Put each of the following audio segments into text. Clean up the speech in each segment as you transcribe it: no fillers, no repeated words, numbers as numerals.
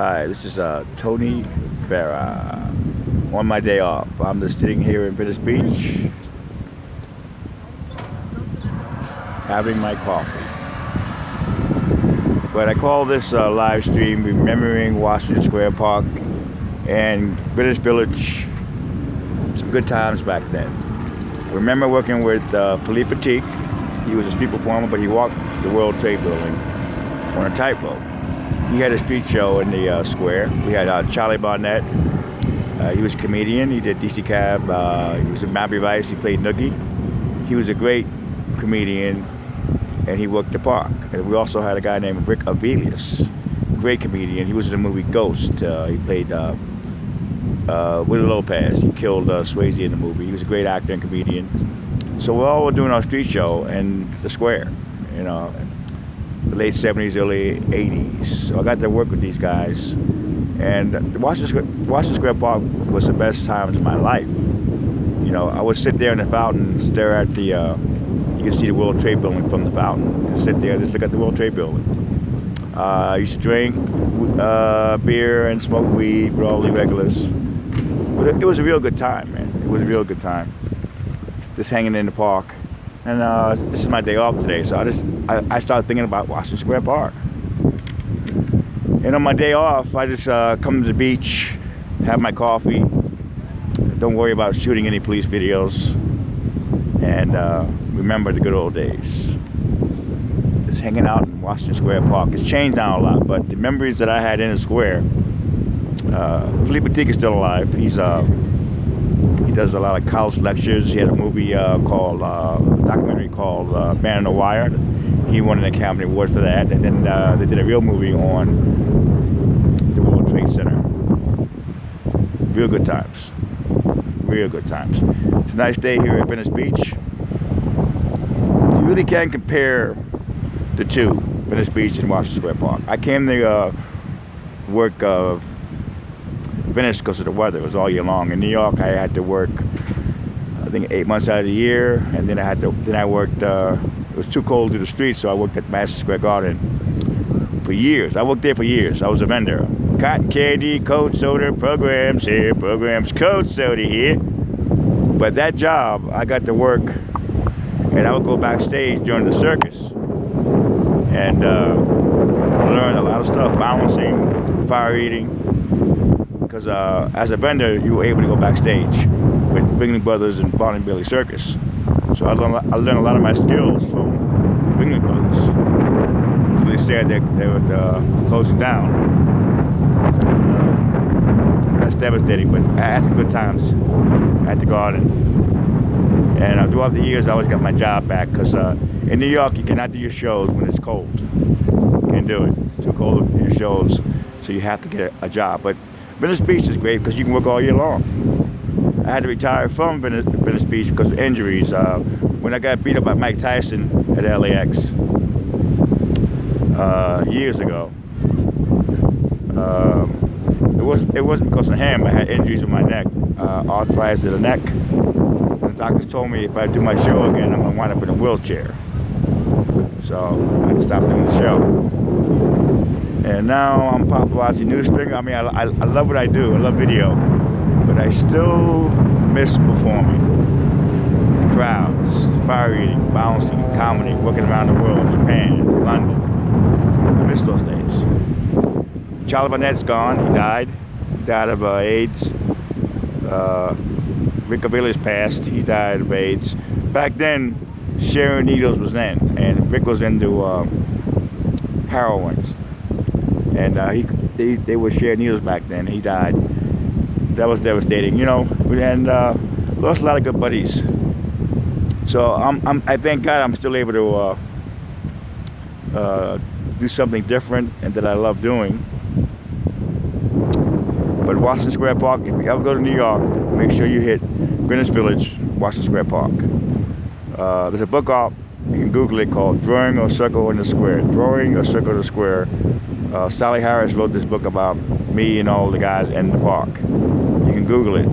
Hi, this is Tony VERA. On my day off, I'm just sitting here in Venice Beach, having my coffee. But I call this live stream remembering Washington Square Park and British Village. Some good times back then. I remember working with Philippe. He was a street performer, but he walked the World Trade Building on a tightrope. He had a street show in the square. We had Charlie Barnett. He was a comedian. He did DC Cab. He was in Aviles. He played Noogie. He was a great comedian, and he worked the park. And we also had a guy named aviles, great comedian. He was in the movie Ghost. He played Willie Lopez. He killed Swayze in the movie. He was a great actor and comedian. So we all were doing our street show in the square, you know, the late 70s, early 80s. So I got to work with these guys. And Washington Square Park was the best times of my life. You know, I would sit there in the fountain and stare at the, you could see the World Trade Building from the fountain. And sit there and just look at the World Trade Building. I used to drink beer and smoke weed with all the regulars. But it was a real good time, man. It was a real good time. Just hanging in the park. And this is my day off today, so I started thinking about Washington Square Park. And on my day off, I just come to the beach, have my coffee, don't worry about shooting any police videos, and remember the good old days. Just hanging out in Washington Square Park. It's changed now a lot, but the memories that I had in the square, Philippe is still alive. He does a lot of college lectures. He had a movie documentary called Man on the Wire. He won an Academy Award for that. And then they did a real movie on the World Trade Center. Real good times. Real good times. It's a nice day here at Venice Beach. You really can't compare the two, Venice Beach and Washington Square Park. I came to work Venice because of the weather. It was all year long. In New York, I had to work, I think 8 months out of the year, and then I worked. It was too cold to do the streets, so I worked at Madison Square Garden for years. I worked there for years. I was a vendor. Cotton candy, cold soda, programs here, programs, cold soda here. But that job, I got to work, and I would go backstage during the circus and learn a lot of stuff, balancing, fire eating. Because as a vendor, you were able to go backstage with Ringling Brothers and Barney Billy Circus. So I learned a lot of my skills from Ringling Brothers. It's really sad that they were closing down. That's devastating, but I had some good times at the Garden. And throughout the years, I always got my job back because in New York, you cannot do your shows when it's cold. You can't do it. It's too cold to do your shows, so you have to get a job. But Venice Beach is great because you can work all year long. I had to retire from Venice Beach because of injuries. When I got beat up by Mike Tyson at LAX years ago, it wasn't because of him. I had injuries in my neck, arthritis in the neck. And the doctors told me if I do my show again, I'm going to wind up in a wheelchair. So I had to stop doing the show. And now I'm paparazzi news stringer. I mean, I love what I do. I love video. But I still miss performing. The crowds, fire eating, bouncing, comedy, working around the world, Japan, London. I miss those days. Charlie Barnett's gone. He died. He died of AIDS. Rick Aviles passed. He died of AIDS. Back then, sharing needles was in. And Rick was into heroin. And they would share needles back then. He died. That was devastating, you know. And lost a lot of good buddies. So I thank God I'm still able to do something different and that I love doing. But Washington Square Park, if you ever go to New York, make sure you hit Greenwich Village, Washington Square Park. There's a book out. You can Google it called Drawing a Circle in the Square. Drawing a Circle in the Square. Sally Harris wrote this book about me and all the guys in the park. You can Google it,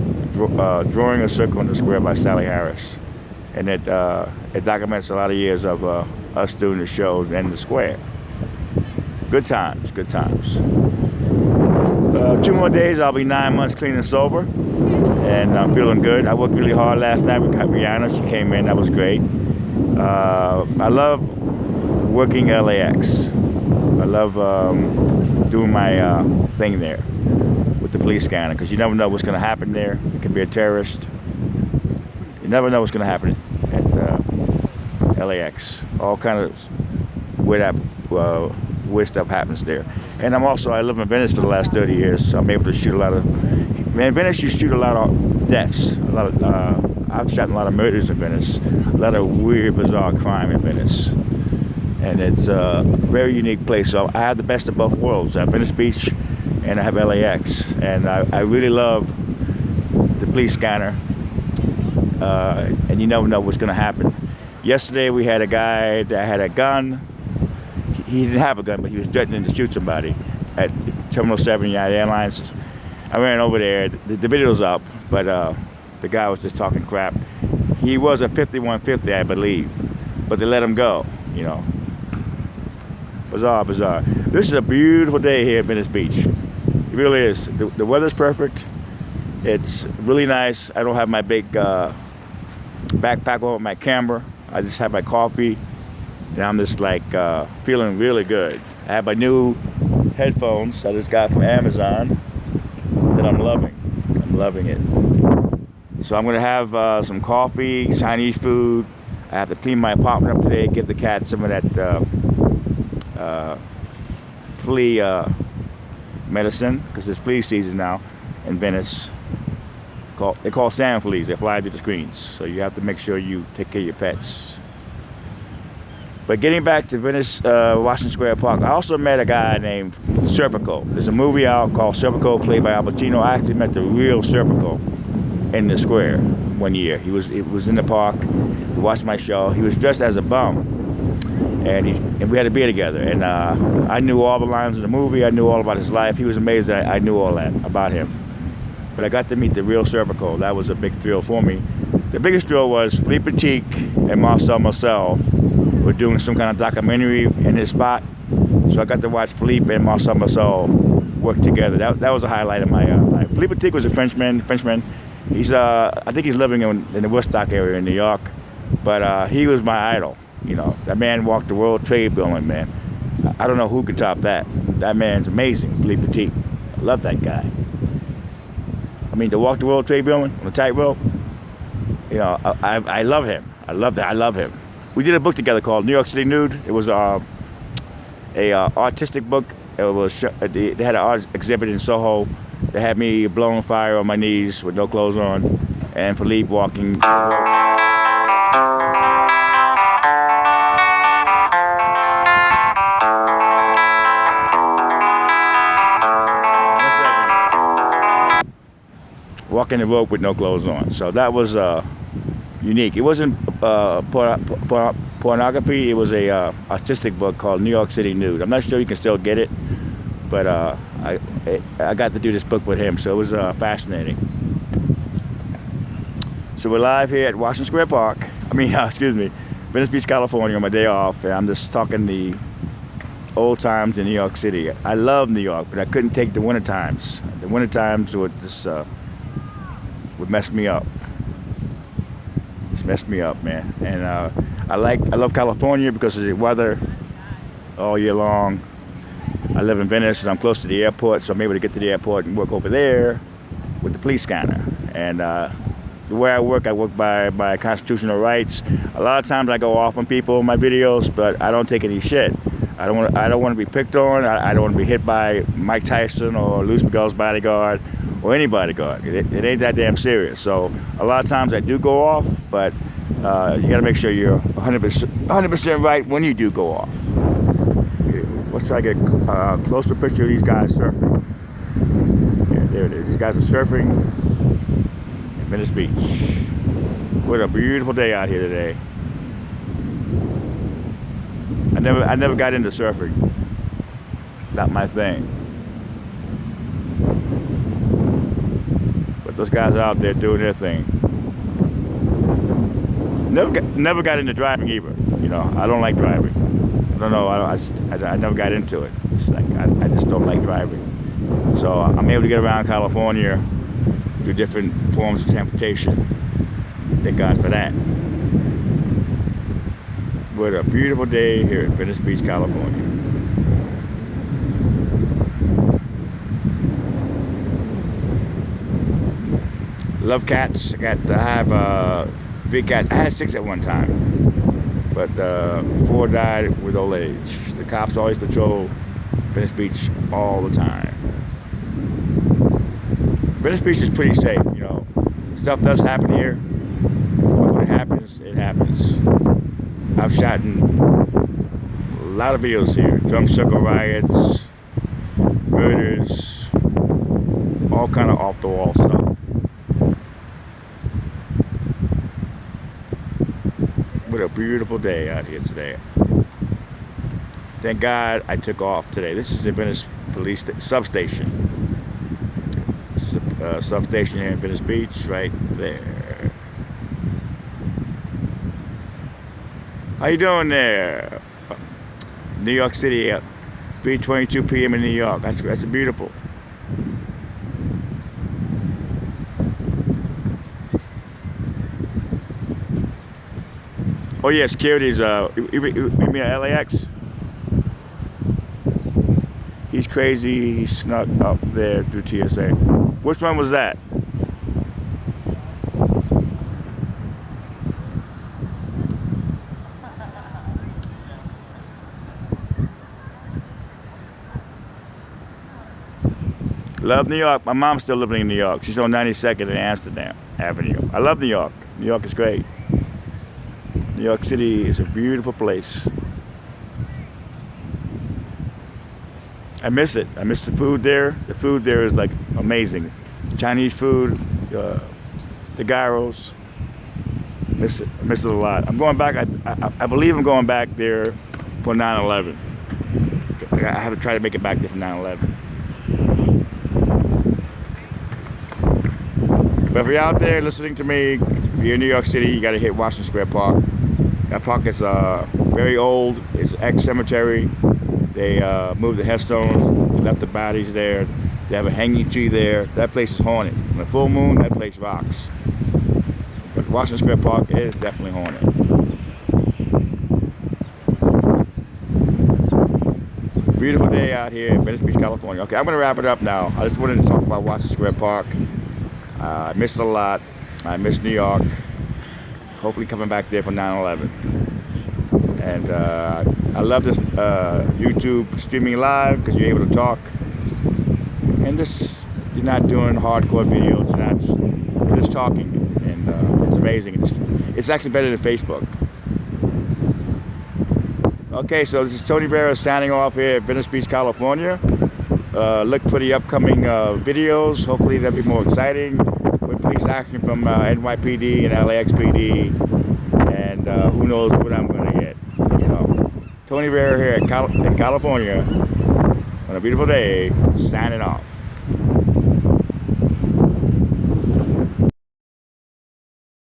Drawing a Circle in the Square by Sally Harris. And it documents a lot of years of us doing the shows in the square. Good times, good times. 2 more days, I'll be 9 months clean and sober, and I'm feeling good. I worked really hard last night. We got Rihanna. She came in. That was great. I love working LAX. I love doing my thing there with the police scanner, because you never know what's going to happen there. It could be a terrorist. You never know what's going to happen at LAX. All kind of weird stuff happens there. And I live in Venice for the last 30 years, so I'm able to shoot a lot of. Man, Venice, you shoot a lot of deaths. I've shot a lot of murders in Venice. A lot of weird, bizarre crime in Venice. And it's a very unique place. So I have the best of both worlds. I have Venice Beach and I have LAX. And I really love the police scanner. And you never know what's going to happen. Yesterday we had a guy that had a gun. He didn't have a gun, but he was threatening to shoot somebody at Terminal 7 United Airlines. I ran over there. The video's up, but the guy was just talking crap. He was a 5150, I believe, but they let him go, you know. Bizarre. This is a beautiful day here at Venice Beach. It really is. The weather's perfect. It's really nice. I don't have my big backpack on with my camera. I just have my coffee, and I'm just like feeling really good. I have my new headphones I just got from Amazon that I'm loving. I'm loving it. So I'm gonna have some coffee, Chinese food. I have to clean my apartment up today, give the cats some of that flea medicine, because it's flea season now in Venice. They call sand fleas. They fly through the screens, so you have to make sure you take care of your pets. But getting back to Venice, Washington Square Park, I also met a guy named Serpico. There's a movie out called Serpico, played by Al Pacino. I actually met the real Serpico in the square one year. He was in the park. He watched my show. He was dressed as a bum, and we had a beer together. And I knew all the lines of the movie. I knew all about his life. He was amazed that I knew all that about him. But I got to meet the real Serpico. That was a big thrill for me. The biggest thrill was Philippe and Marcel were doing some kind of documentary in his spot. So I got to watch Philippe and Marcel work together. That was a highlight of my life. Philippe was a Frenchman. He's I think he's living in the Woodstock area in New York. But he was my idol. You know, that man walked the World Trade Building, man. I don't know who can top that. That man's amazing, Philippe. I love that guy. I mean, to walk the World Trade Building on a tightrope, you know, I love him. I love him. We did a book together called New York City Nude. It was a artistic book. They had an art exhibit in Soho. They had me blowing fire on my knees with no clothes on, and Philippe walking. Walking the rope with no clothes on. So that was unique. It wasn't pornography. It was a artistic book called New York City Nude. I'm not sure you can still get it, but I got to do this book with him, so it was fascinating. So we're live here at Washington Square Park. Venice Beach, California, on my day off, and I'm just talking the old times in New York City. I love New York, but I couldn't take the winter times. The winter times would just would mess me up. It's messed me up, man. And I love California because of the weather all year long. I live in Venice and I'm close to the airport, so I'm able to get to the airport and work over there with the police scanner. And the way I work by constitutional rights. A lot of times I go off on people in my videos, but I don't take any shit. I don't want to be picked on. I don't want to be hit by Mike Tyson or Luis Miguel's bodyguard or any bodyguard. It ain't that damn serious. So a lot of times I do go off, but you got to make sure you're 100% right when you do go off. Okay, let's try to get a closer picture of these guys surfing. Yeah, there it is. These guys are surfing at Venice Beach. What a beautiful day out here today. I never got into surfing. Not my thing. But those guys are out there doing their thing. Never got into driving either. You know, I don't like driving. I don't know. I never got into it. It's like I just don't like driving. So I'm able to get around California through different forms of transportation. Thank God for that. What a beautiful day here in Venice Beach, California. Love cats. I have 3 cats. I had 6 at one time, but 4 died with old age. The cops always patrol Venice Beach all the time. Venice Beach is pretty safe, you know. Stuff does happen here, but when it happens, it happens. I've shot in a lot of videos here. Drum circle riots, murders, all kind of off the wall stuff. What a beautiful day out here today. Thank God I took off today. This is the Venice Police substation. Substation here in Venice Beach, right there. How you doing there? New York City, 3:22 p.m. in New York. That's beautiful. Oh yeah, security's, you mean LAX? He's crazy, he snuck up there through TSA. Which one was that? Love New York. My mom's still living in New York. She's on 92nd and Amsterdam Avenue. I love New York. New York is great. New York City is a beautiful place. I miss it. I miss the food there. The food there is like amazing. Chinese food, the gyros. Miss it. I miss it a lot. I'm going back. I believe I'm going back there for 9/11. I have to try to make it back there for 9/11. But if you're out there listening to me, if you're in New York City, you got to hit Washington Square Park. That park is very old. It's an ex-cemetery. They moved the headstones, they left the bodies there. They have a hanging tree there. That place is haunted. On a full moon, that place rocks. But Washington Square Park is definitely haunted. Beautiful day out here in Venice Beach, California. Okay, I'm going to wrap it up now. I just wanted to talk about Washington Square Park. I miss it a lot. I miss New York. Hopefully coming back there for 9/11. And I love this YouTube streaming live because you're able to talk. And this, you're not doing hardcore videos. You're just talking. And it's amazing. It's actually better than Facebook. Okay, so this is Tony VERA signing off here at Venice Beach, California. Look for the upcoming videos. Hopefully they'll be more exciting with police action from NYPD and LAXPD, and who knows what I'm going to get. You know, Tony VERA here in California on a beautiful day, signing off.